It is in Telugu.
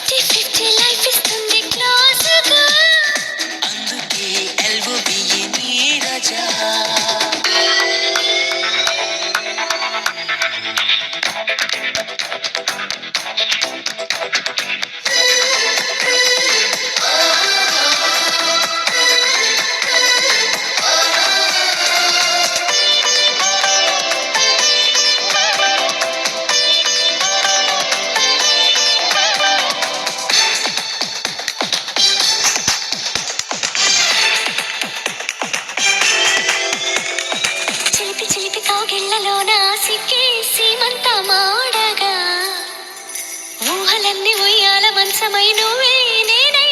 50-50 లైఫ్ ఇస్తుంది క్లోజ్గా, అందుకే ఎల్ఓబి నీరజా. చిలిపి చిలిపి కౌగిళ్లలోన సిక్కి సీమంత మాడగా, ఊహలన్నీ ఉయ్యాల మంచమై నువ్వే నేనై